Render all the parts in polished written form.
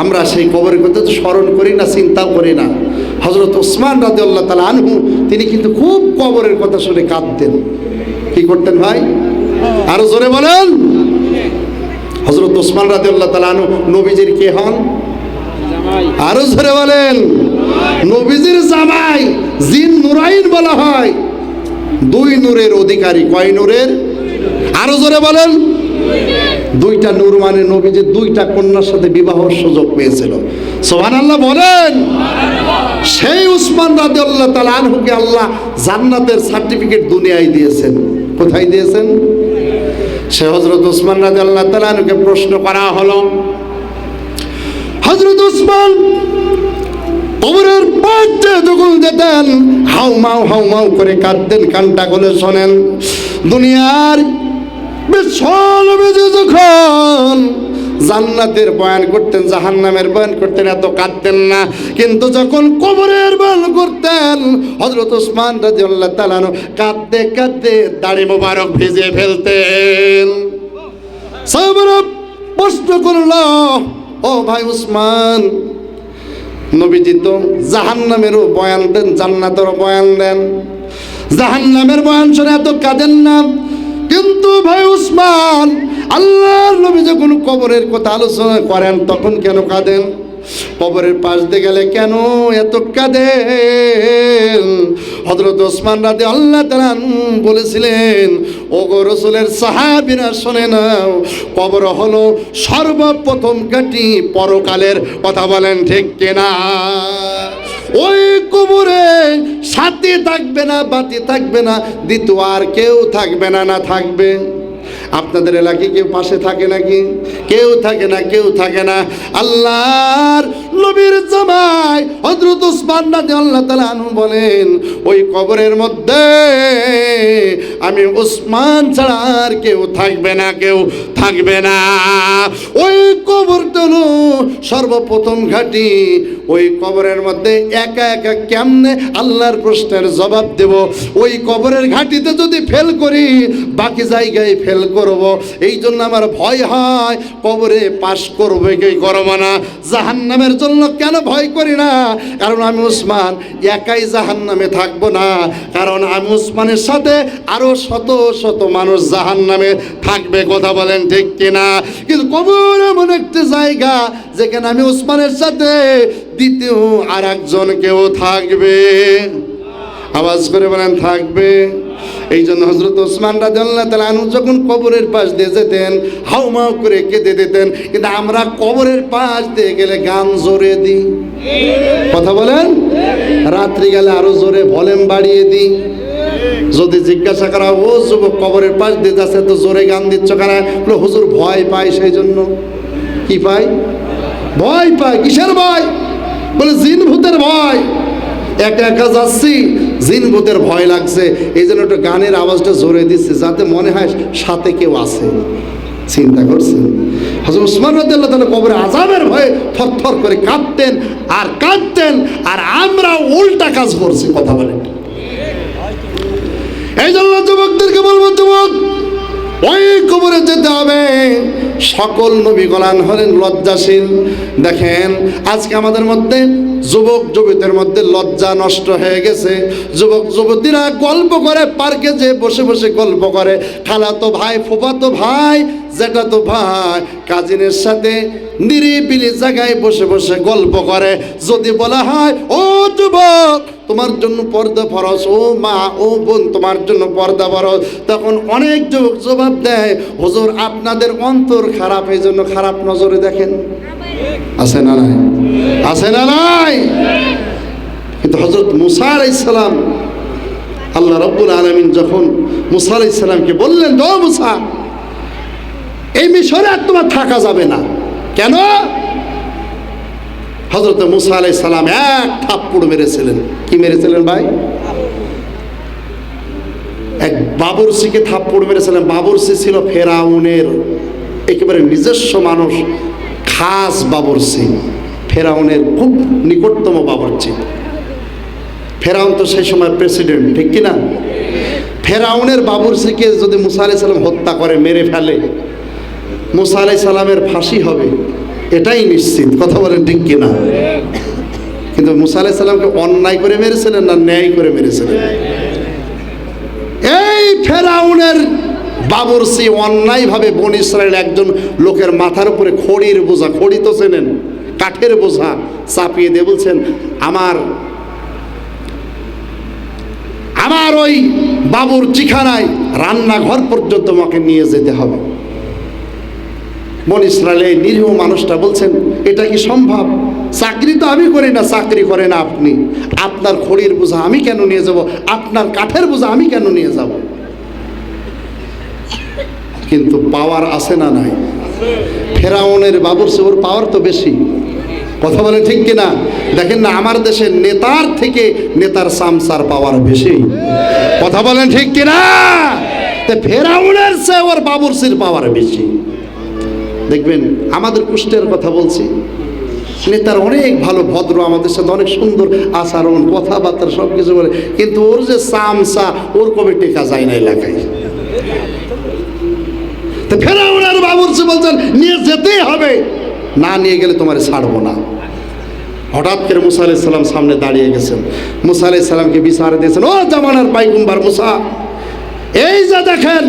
আমরা সেই কবরের কথা তো স্মরণ করি না, চিন্তাও করি না। হযরত ওসমান রাদিয়াল্লাহু তাআলা আনহু তিনি কিন্তু খুব কবরের কথা শুনে কাঁদতেন। কি করতেন ভাই? আরো জোরে বলেন। হযরত ওসমান রাদিয়াল্লাহু তাআলা আনহু নবীজির কে হন? আরো জোরে বলেন। নবীজির জামাই, জিন নুরাইন বলা হয়। দুই নূরের অধিকারী। কয় নূরের? আরো জোরে বলেন। দুইটা নূর মানে নবীজির দুইটা কন্যার সাথে বিবাহের সুযোগ পেয়েছিল। সুবহানাল্লাহ বলেন। সেই উসমান রাদিয়াল্লাহু তাআলা আনহুকে আল্লাহ জান্নাতের সার্টিফিকেট দুনিয়ায় দিয়েছেন। কোথায় দিয়েছেন? সে হযরত উসমান রাদিয়াল্লাহু তাআলা আনহুকে প্রশ্ন করা হলো, হযরত উসমান কবরের পাশে যখন যেতেন হাউমাউ করে কাঁদতেন। কানটা খুলে শোনেন, দুনিয়ার বিশাল নবীজি যখন জান্নাতের বয়ান করতেন, জাহান্নামের বয়ান করতেন, এত কাঁদতেন না। কিন্তু যখন কবরের বয়ান করতেন হযরত ওসমান রাদিয়াল্লাহু তাআলা কাঁদতে কাঁদতে দাড়ি মোবারক ভিজিয়ে ফেলতেন। সাহাবারা প্রশ্ন করলো, ও ভাই উসমান, নবীজি তো জাহান্নামেরও বয়ান দেন, জান্নাতেরও বয়ান দেন, জাহান্নামের বয়ান শুনে এত কাঁদেন না, কিন্তু ভাই উসমান আল্লাহর নবী যখন কবরের কথা আলোচনা করেন তখন কেন কাঁদেন? কবরের পাশ দিয়ে গেলে কেন এত কাঁদেন? হযরত ওসমান রাদিয়াল্লাহু তাআলা বলেছিলেন, ওগো রাসূলের সাহাবীরা শুনে নাও, কবর হলো সর্বপ্রথম ঘাঁটি পরকালের। কথা বলেন ঠিক কিনা? ওই কবরে সাথী থাকবে না, বাতি থাকবে না, দ্বিতীয় আর কেউ থাকবে না। না থাকবে? আপনাদের এলাকায় কেউ পাশে থাকে নাকি? কেউ থাকে না, কেউ থাকে না। আল্লাহর নবীর জামাই হযরত ওসমান রাদিয়াল্লাহু তাআলা আনহু বলেন, ওই কবরের মধ্যে আমি ওসমান ছাড়া আর কেউ থাকবে না, কেউ থাকবে না। ওই কবরটা হলো সর্বপ্রথম ঘাঁটি। ওই কবরের মধ্যে একা একা কেমনে আল্লাহর প্রশ্নের জবাব দেব? ওই কবরের ঘাঁটিতে যদি ফেল করি বাকি জায়গায় ফেল করব। এই জন্য আমার ভয় হয় কবরে পাশ করবে কি করব না। জাহান্নামের জন্য কেন ভয় করি না? কারণ আমি উসমান একাই জাহান্নামে থাকবো না, কারণ আমি উসমানের সাথে আরো শত শত মানুষ জাহান্নামে থাকবে। কথা বলেন ঠিক কিনা? কিন্তু কবর এমন একটা জায়গা যেখানে আমি উসমানের সাথে দ্বিতীয় আর একজন কেউ থাকবে। আওয়াজ করে বলেন থাকবে। এই জন্য হযরত ওসমান রাদিয়াল্লাহু তাআলা আনহু যখন কবরের পাশ দিয়ে যেতেন হাউমাউ করে কেঁদে দিতেন। কিন্তু আমরা কবরের পাশ দিয়ে গেলে গান জোরে দিই। কথা বলেন। রাত্রি গেলে আরো জোরে ভলিউম বাড়িয়ে দিই। যদি জিজ্ঞাসা করা, ও যুবক কবরের পাশ দিয়ে যাচ্ছে তো জোরে গান দিচ্ছ কেন? বলে হুজুর ভয় পাই, সেই জন্য। কি পাই? ভয় পাই। কিসের ভয়? বলে জিন ভূতের ভয়। একা একা যাচ্ছি, জিন ভূতের ভয় লাগছে, এই জন্য একটু গানের আওয়াজটা জোরে দিচ্ছে যাতে মনে হয় সাথে কেউ আছে। চিন্তা করছেন? হযরত ওসমান রাদিয়াল্লাহু তাআলা কবরে আযাবের ভয়ে থরথর করে কাঁপতেন আর কাঁদতেন, আর আমরা উল্টা কাজ করছি। কথা বলেন। এই জন্য যুবকদেরকে বলবো, যুবক ওই কবরে যেতে হবে। সকল নবীগণ হলেন লজ্জাশীল। দেখেন আজকে আমাদের মধ্যে যুবক যুবতীদের মধ্যে লজ্জা নষ্ট হয়ে গেছে। যুবক যুবতীরা গল্প করে, পার্কে যে বসে বসে গল্প করে, খালাতো ভাই, ফুফাতো ভাই, জ্যাঠাতো ভাই, কাজিনের সাথে নিরিবিলি জায়গায় বসে বসে গল্প করে। যদি বলা হয়, ও যুবক তোমার জন্য পর্দা ফরজ, ও মা, ও বোন তোমার জন্য পর্দা ফরজ, তখন অনেক যুবক জবাব দেয়, হুজুর আপনাদের অন্তর খারাপ, এই জন্য খারাপ নজরে দেখেন। আছে না নাই? আছে না নাই? কিন্তু হযরত মুসা আলাইহিস সালাম, আল্লাহ রাব্বুল আলামিন যখন মুসা আলাইহিস সালামকে বললেন, ও মুসা এই মিশরে আর তোমার থাকা যাবে না। কেন? হযরত মুসা আলাইহিস সালাম এক থাপ্পড় মেরেছিলেন। কি মেরেছিলেন ভাই? এক বাবরসিকে থাপ্পড় মেরেছিলেন। বাবরসি ছিল ফেরাউনের একেবারে নিজস্ব মানুষ, খাস বাবরসি, ফেরাউনের খুব নিকটতম বাবরচি। ফেরাউন তো সেই সময় প্রেসিডেন্ট, ঠিক কিনা? ফেরাউনের বাবরসিকে যদি মুসা আলাইহিস সালাম হত্যা করে, মেরে ফেলে, মুসা আলাইহিস সালামের ফাঁসি হবে। এটাই নিশ্চিত। কথা বলেন ঠিক কিনা? কিন্তু মুসা আলাইহিস সালামকে অন্যায় করে মেরেছিলেন না ন্যায় করে মেরেছিলেন? এই ফেরাউনের বাবুরচি অন্যায়ভাবে বনী ইসরায়েল একজন লোকের মাথার উপরে খড়ির বোঝা, খড়ি তো চেনেন, কাঠের বোঝা চাপিয়ে দিয়ে বলছেন আমার ওই বাবুর চিখানায় রান্নাঘর পর্যন্ত আমাকে নিয়ে যেতে হবে। বনী ইসরায়েলের এই নিরীহ মানুষটা বলছেন এটা কি সম্ভব? চাকরি তো আমি করি না, চাকরি করে না আপনি, আপনার খড়ির বোঝা আমি কেন নিয়ে যাব, আপনার কাঠের বোঝা আমি কেন নিয়ে যাব? কিন্তু পাওয়ার আছে না নাই? ফেরাউনের বাবুর চেয়ে ওর পাওয়ার তো বেশি। কথা বলে ঠিক কিনা? দেখেন না, আমার দেশের নেতার থেকে নেতার সামসার পাওয়ার বেশি। কথা বলেন ঠিক কিনা? ফেরাউনের চেয়ে ওর বাবুরচির পাওয়ার বেশি। দেখবেন আমাদের কুষ্টের কথা বলছি, নেতার অনেক ভালো ভদ্র, আমাদের সাথে অনেক সুন্দর আচরণ, কথাবার্তা সব কিছু বলে, কিন্তু ওর যে সামসা ওর কবে টেকা যায় না এলাকায়। তো ফেরাউনের বাবুরচি বলছেন নিয়ে যেতেই হবে, না নিয়ে গেলে তোমার ছাড়বো না। হঠাৎ করে মুসা আলাইহিস সালাম সামনে দাঁড়িয়ে গেছেন, মুসা আলাইহিস সালামকে বিচার দিয়েছেন, ও জামানার পাইগম্বর মুসা, এই যে দেখেন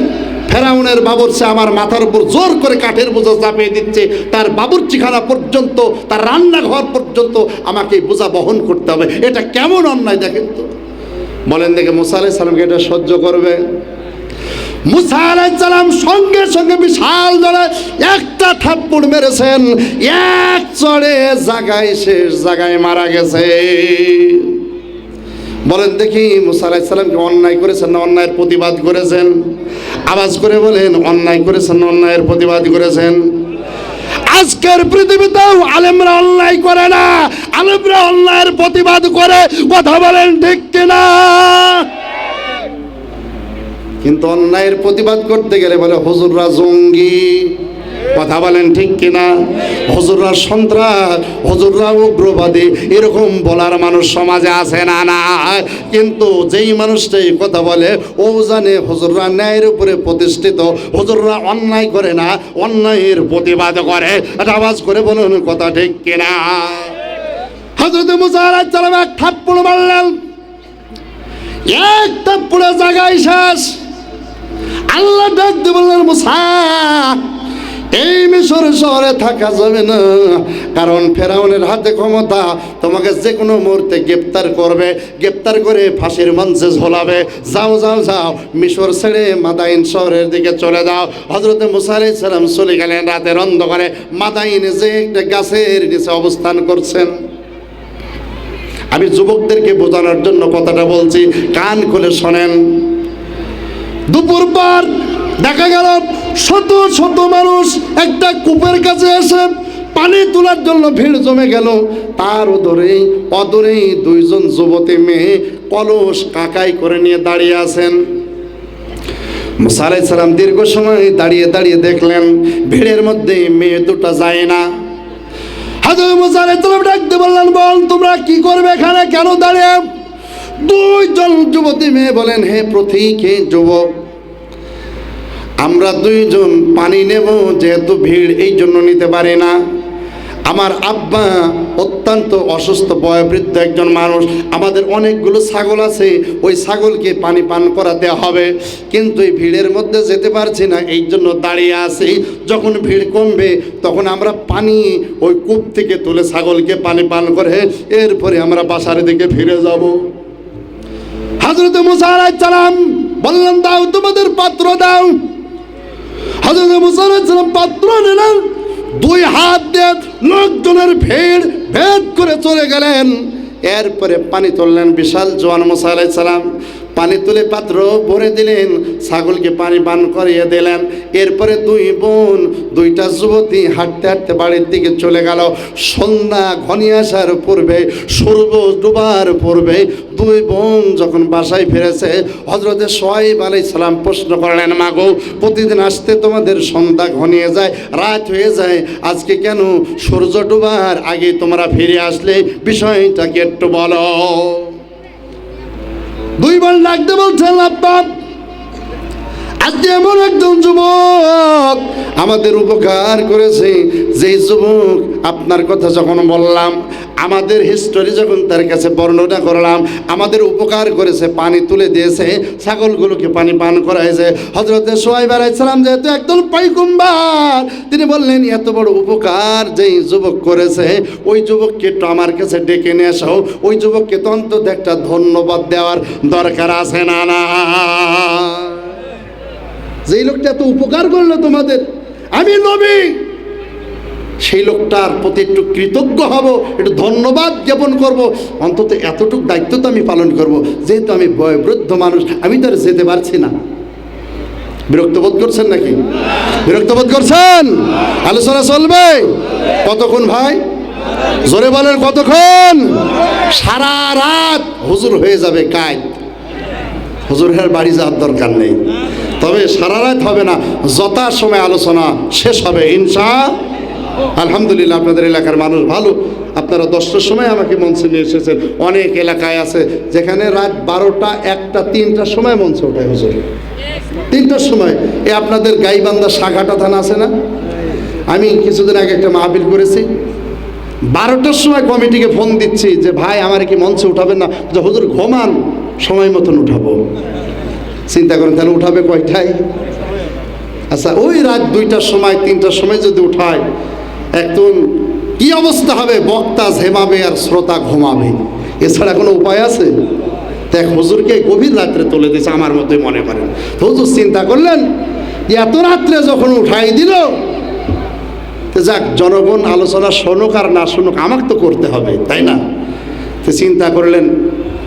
ফেরাউনের বাবুরচি আমার মাথার উপর জোর করে কাঠের বোঝা চাপিয়ে দিচ্ছে, তার বাবুর্চিখানা পর্যন্ত, তার রান্নাঘর পর্যন্ত আমাকে বোঝা বহন করতে হবে, এটা কেমন অন্যায় দেখেন তো। বলেন দেখে মুসা আলাইহিস সালামকে এটা সহ্য করবে? মুসা আলাইহিস সালাম সঙ্গে সঙ্গে বিশাল জোরে একটা থাপ্পড় মেরেছেন, এক চড়ে জায়গায় শেষ জায়গায় মারা গেছে। বলেন দেখি মুসা আলাইহিস সালামকে অন্যায় করেছেন না অন্যায়ের প্রতিবাদ করেছেন? আওয়াজ করে বলেন অন্যায় করেছেন না অন্যায়ের প্রতিবাদ করেছেন? আজকের পৃথিবীতেও আলেমরা অন্যায় করে না, আলেমরা অন্যায়ের প্রতিবাদ করে। কথা বলেন ঠিক কিনা? কিন্তু অন্যায়ের প্রতিবাদ করতে গেলে বলে হুজুররা জঙ্গি। কথা বলেন ঠিক কিনা? হুজুররা সন্ত্রাস, হুজুররা উগ্রবাদী, এরকম বলার মানুষ সমাজে আছে না? না। কিন্তু যেই মানুষটাই কথা বলে ও জানে হুজুররা ন্যায়ের উপরে প্রতিষ্ঠিত, হুজুররা অন্যায় করে না, অন্যায়ের প্রতিবাদ করে। আওয়াজ করে বলুন কথা ঠিক কিনা? হযরত মুসা আলাইহিস সালাম এক থাপ্পড় মারলেন, এক থাপ্পড়ে জায়গায় শেষ। আল্লাহ ডাক দিয়ে বললেন মুসা, এই মিশর শহরে থাকা যাবে না, কারণ ফেরাউনের হাতে ক্ষমতা, তোমাকে যে কোনো মুহূর্তে গ্রেপ্তার করবে, গ্রেপ্তার করে ফাঁসির মঞ্চে ঝোলাবে। যাও যাও যাও, মিশর ছেড়ে মাদাইন শহরের দিকে চলে যাও। হযরত মুসা আলাইহিস সালাম চলে গেলেন রাতের অন্ধকারে মাদাইনে, যে একটা গাছের নিচে অবস্থান করছেন। আমি যুবকদেরকে বোঝানোর জন্য কথাটা বলছি, কান খুলে শোনেন। দুপুর পর দেখা গেল শত শত মানুষ একটা কূপের কাছে এসে পানি তোলার জন্য ভিড় জমে গেল। তার অদূরেই দুইজন যুবতী মেয়ে কলস কাকাই করে নিয়ে দাঁড়িয়ে আছেন। মুসা আলাইহিস সালাম দীর্ঘ সময় দাঁড়িয়ে দাঁড়িয়ে দেখলেন ভিড়ের মধ্যে মেয়ে দুটো যায় না। হযরত মুসা আলাইহিস সালাম ডাকতে বললেন, বল তোমরা কি করবে এখানে, কেন দাঁড়িয়ে? দুইজন যুবতী মেয়ে বলেন, হে প্রতীক, হে যুবক, আমরা দুইজন পানি নেব, যেহেতু ভিড় এই জন্য নিতে পারি না। আমার আব্বা অত্যন্ত অসুস্থ, বয়োবৃদ্ধ একজন মানুষ, আমাদের অনেকগুলো ছাগল আছে, ওই ছাগলকে পানি পান করাতে হবে, কিন্তু এই ভিড়ের মধ্যে যেতে পারছি না, এই জন্য দাঁড়িয়ে আছি। যখন ভিড় কমবে তখন আমরা পানি ওই কূপ থেকে তুলে ছাগলকে পানি পান করে এরপরে আমরা বাসার দিকে ফিরে যাব। হযরত মুসা আলাইহিস সালাম বললেন, দাও তোমাদের পাত্র দাও। হযরত মুসা আলাইহিস সালাম পাত্র নিলেন, দুই হাত দিয়ে লোকজনের ভিড় ভেদ করে চলে গেলেন। এরপরে পানি তুললেন, বিশাল জোয়ান মুসা আলাইহিস সালাম পানি তুলে পাত্র ভরে দিলেন, ছাগলকে পানি পান করিয়ে দিলেন। এরপরে দুই বোন, দুইটা যুবতী হাঁটতে হাঁটতে বাড়ির দিকে চলে গেল। সন্ধ্যা ঘনিয়ে আসার পূর্বে, সূর্য ডুবার পূর্বে দুই বোন যখন বাসায় ফিরেছে, হযরতে শুআয়ব আলাইহিস সালাম প্রশ্ন করলেন, মাগো, প্রতিদিন আসতে তোমাদের সন্ধ্যা ঘনিয়ে যায়, রাত হয়ে যায়, আজকে কেন সূর্য ডুবার আগে তোমরা ফিরে আসলে, বিষয়টা কি একটু বলো। দুই বোন ডাকতে বলছেন, আব্বা আজকে এমন একজন যুবক আমাদের উপকার করেছে, যেই যুবক আপনার কথা যখন বললাম, আমাদের হিস্টোরি যখন তার কাছে বর্ণনা করলাম, আমাদের উপকার করেছে, পানি তুলে দিয়েছে, ছাগলগুলোকে পানি পান করাইছে। হযরত শুআয়ব আলাইহিস সালাম যেহেতু একজন পয়গম্বর, তিনি বললেন এত বড় উপকার যেই যুবক করেছে, ওই যুবককে একটু আমার কাছে ডেকে নিয়ে আসো। ওই যুবককে তো অন্তত একটা ধন্যবাদ দেওয়ার দরকার আছে না? না, যেই লোকটা এত উপকার করলো তোমাদের, আমি নবী, সেই লোকটার প্রতি একটু কৃতজ্ঞ হব, একটু ধন্যবাদ জ্ঞাপন করব। অন্তত এতটুকু দায়িত্ব তো আমি পালন করব, যেহেতু আমি বয়োবৃদ্ধ মানুষ, আমি তো আর যেতে পারছি না। বিরক্ত বোধ করছেন নাকি? বিরক্ত বোধ করছেন? আলোচনা চলবে কতক্ষণ ভাই? জোরে বলেন কতক্ষণ? সারা রাত হুজুর হয়ে যাবে কাজ। হুজুরের বাড়ি যাওয়ার দরকার নেই, তবে সারা রাত হবে না, যথা সময় আলোচনা শেষ হবে ইনশাআল্লাহ। আলহামদুলিল্লাহ, আপনাদের এলাকার মানুষ ভালো, আপনারা 10টার সময় আমাকে মঞ্চে নিয়ে এসেছেন। অনেক এলাকায় আছে যেখানে রাত 12টা, 1টা, 3টার সময় মঞ্চে ওঠায় হুজুর, 3টার সময়। এ আপনাদের গাইবান্ধা সাঘাটা থানা আছে না, আমি কিছুদিন আগে একটা মাহফিল করেছি, 12টার সময় কমিটিকে ফোন দিচ্ছি যে ভাই আমার কি মঞ্চে উঠাবেন না? যে হুজুর ঘুমান, সময় মতন উঠাবো। চিন্তা করেন তাহলে উঠাবে কয়টায়? আচ্ছা, ওই রাত 2টার সময়, 3টার সময় যদি উঠায়, একদম কি অবস্থা হবে? বক্তা ঝেমাবে আর শ্রোতা ঘুমাবে, এছাড়া কোনো উপায় আছে? দেখ, হুজুরকে গভীর রাত্রে তুলে দিয়েছে আমার মতোই মনে করেন। তো হুজুর চিন্তা করলেন এত রাত্রে যখন উঠাই দিল, তো যাক, জনগণ আলোচনা শুনুক আর না শুনুক, আমাকে তো করতে হবে, তাই না? তো চিন্তা করলেন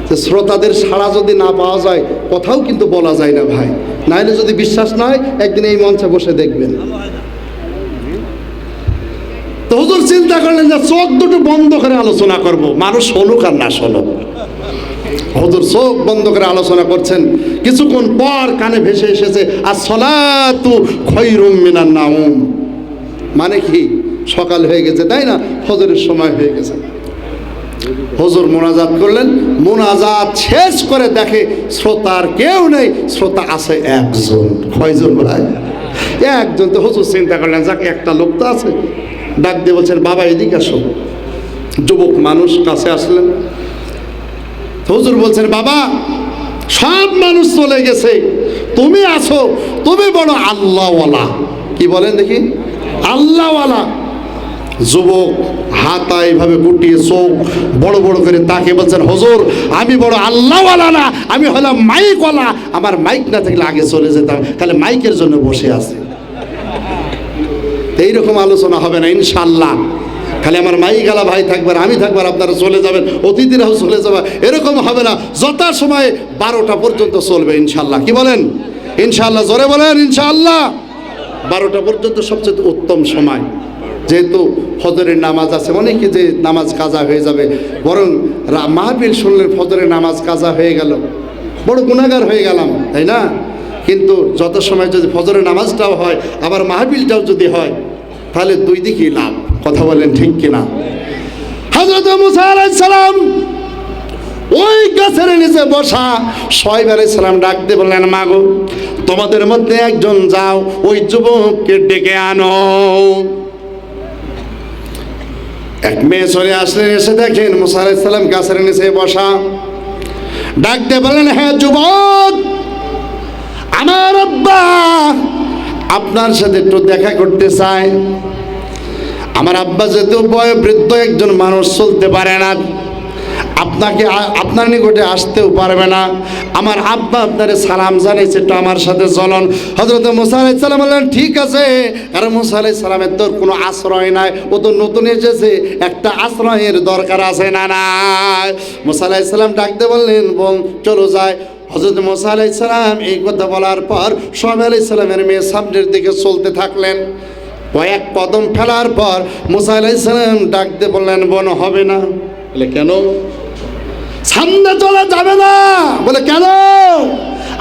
যে শ্রোতাদের সাড়া যদি না পাওয়া যায়, কথাও কিন্তু বলা যায় না ভাই। নাইলে যদি বিশ্বাস না হয়, একদিন এই মঞ্চে বসে দেখবেন। তো হুজুর চিন্তা করলেন যে চোখ দুটো বন্ধ করে আলোচনা করব, মানুষ শুনুক আর না শুনুক। হুজুর চোখ বন্ধ করে আলোচনা করছেন, কিছুক্ষণ পর কানে ভেসে এসেছে আসসালাতু খায়রুম মিনান নাওম। মানে কি? সকাল হয়ে গেছে, তাই না? ফজরের সময় হয়ে গেছে। হুজুর মোনাজাত করলেন, মোনাজাত শেষ করে দেখে শ্রোতার কেউ নেই, শ্রোতা আছে একজন। কয়জন ভাই? একজন। তো হুজুর চিন্তা করলেন যাক, একটা লোক তো আছে। ডাক দিয়ে বলছেন বাবা এদিকে আসো। যুবক মানুষ কাছে আসলেন। হুজুর বলছেন বাবা, সব মানুষ চলে গেছে, তুমি আছো, তুমি বড় আল্লাহওয়ালা। কি বলেন দেখি? আল্লাহওয়ালা। যুবক হাতা এইভাবে গুটিয়ে চোখ বড় বড় করে তাকে বলছেন হুজুর, আমি বড় আল্লাহওয়ালা না, আমি হলাম মাইকওয়ালা। আমার মাইক না থাকলে আগে চলে যেতাম, তাহলে মাইকের জন্য বসে আছে। এইরকম আলোচনা হবে না ইনশাআল্লাহ। খালি আমার মাইকালা ভাই থাকবেন, আমি থাকবেন, আপনারা চলে যাবেন, অতিথিরাও চলে যাবে, এরকম হবে না। যথা সময় 12টা পর্যন্ত চলবে ইনশাআল্লাহ। কি বলেন? ইনশাআল্লাহ, জোরে বলেন ইনশাআল্লাহ। 12টা পর্যন্ত সবচেয়ে উত্তম সময়, যেহেতু ফজরের নামাজ আছে, অনেকে যে নামাজ কাজা হয়ে যাবে, বরং মাহফিল শুনলেন ফজরের নামাজ কাজা হয়ে গেল, বড় গুনাহগার হয়ে গেলাম, তাই না? কিন্তু যত সময় যদি ফজরের নামাজটাও হয়, আবার মাহফিলটাও যদি হয়, তাহলে দুই দিকেই লাভ। কথা বলেন ঠিক কিনা? হযরত মুসা আলাইহিস সালাম ওই গাছের নিচে বসা, শুআয়ব আলাইহিস সালাম ডাক দিয়ে বললেন মা গো, তোমাদের মধ্যে একজন যাও, ওই যুবককে ডেকে আনো। এক মেয়ে চলে আসলেন, এসে দেখেন মুসা আলাইহিস সালাম গাছের নিচে বসা। ডাক দিয়ে বললেন হ্যাঁ যুবক, আমার আব্বা আপনার সাথে একটু দেখা করতে চায়। আমার আব্বা যেহেতু বয়োবৃদ্ধ একজন মানুষ, চলতে পারে না, আপনার নিকটে আসতেও পারবে না। আমার আব্বা আপনারে সালাম জানিয়েছে, একটু আমার সাথে চলুন। হযরত মুসা আলাইহিস সালাম বললেন ঠিক আছে, কারণ মুসা আলাইহিস সালামের তো কোনো আশ্রয় নাই, ও তো নতুন এসেছে, একটা আশ্রয়ের দরকার আছে না? না। মুসা আলাইহিস সালাম ডাক দিয়ে বললেন বোন চলো যাই। হযরত মুসা আলাইহিস সালাম এই কথা বলার পর শুআয়ব আলাইহিস সালামের মেয়ে সামনের দিকে চলতে থাকলেন। কয়েক কদম ফেলার পর মুসা আলাইহিস সালাম ডাক দিয়ে বললেন বোন হবে না। বলে কেন? সামনে চলা যাবে না। বলে কেন?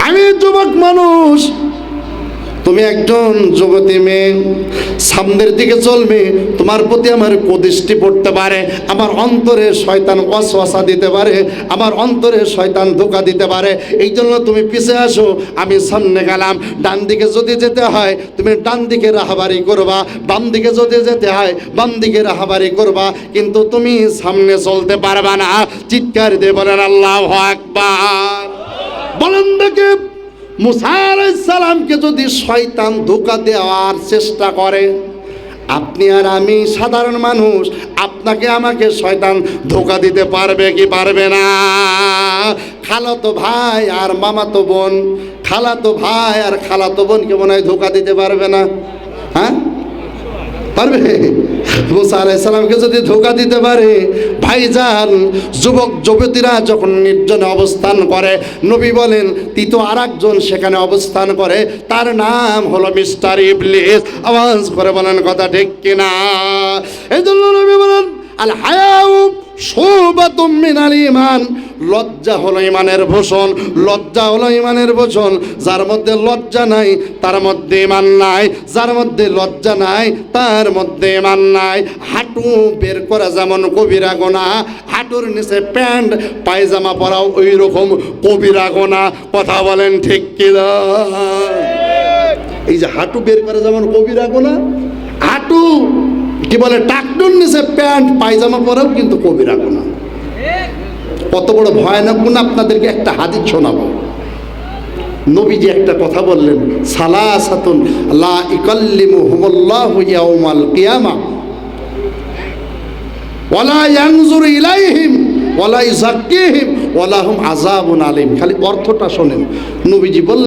আমি যুবক মানুষ, তুমি একজন যুবতী মেয়ে, সামনের দিকে চলবে, তোমার প্রতি আমার কুদৃষ্টি পড়তে পারে, আমার অন্তরে শয়তান ওয়াসওয়াসা দিতে পারে, আমার অন্তরে শয়তান ধোঁকা দিতে পারে। এই জন্য তুমি পিছে আসো, আমি সামনে গেলাম। ডান দিকে যদি যেতে হয় তুমি ডান দিকে রাহাবারি করবা, বাম দিকে যদি যেতে হয় বাম দিকে রাহাবারি করবা, কিন্তু তুমি সামনে চলতে পারবা না। চিৎকার দিয়ে বলেন আল্লাহু আকবার। বলেন দেখে, মুসা আলাইহিস সালামকে যদি শয়তান ধোঁকা দেওয়ার চেষ্টা করে, আপনি আর আমি সাধারণ মানুষ, আপনাকে আমাকে শয়তান ধোঁকা দিতে পারবে কি পারবে না? খালাতো ভাই আর মামাতো বোন, খালাতো ভাই আর খালাতো বোনকে মনে হয় ধোঁকা দিতে পারবে না? হ্যাঁ, পারবে? মুসা আলাইহিস সালামকে যদি ধোঁকা দিতে পারে, ভাইজান যুবক যুবতীরা যখন নির্জনে অবস্থান করে, নবী বলেন তৃতীয় আর একজন সেখানে অবস্থান করে, তার নাম হলো মিস্টার ইবলিস। আওয়াজ করে বলেন কথা ঠিক কিনা? এই জন্য নবী বলেন আল হায়াউ শুবাতুম মিনাল ঈমান, লজ্জা হলো ঈমানের ভূষণ, লজ্জা হলো ঈমানের ভূষণ। যার মধ্যে লজ্জা নাই তার মধ্যে ঈমান নাই, যার মধ্যে লজ্জা নাই তার মধ্যে ঈমান নাই। হাঁটু বের করা যেমন কবিরা গুনাহ, হাঁটুর নিচে প্যান্ট পায়জামা পরাও ওই রকম কবিরা গুনাহ। কথা বলেন ঠিক কিনা? এই যে হাঁটু বের করা যেমন কবিরা গুনাহ, হাঁটু কি বলে টাকটুর নিচে প্যান্ট পায়জামা পরাও কিন্তু কবিরা গুনাহ। কত বড় ভয়ানক গুনাহ আপনাদেরকে একটা হাদিস শোনাবো। নবীজি একটা কথা বললেন, সালাসাতুন লা ইকাল্লিমুহুমুল্লাহু ইয়াউমাল কিয়ামা ওয়ালা ইয়ানজুরু ইলাইহিম ওয়ালা ইউযাক্কিহিম ওয়া লাহুম আযাবুন আলীম। খালি অর্থটা শোনেন। নবীজি বললেন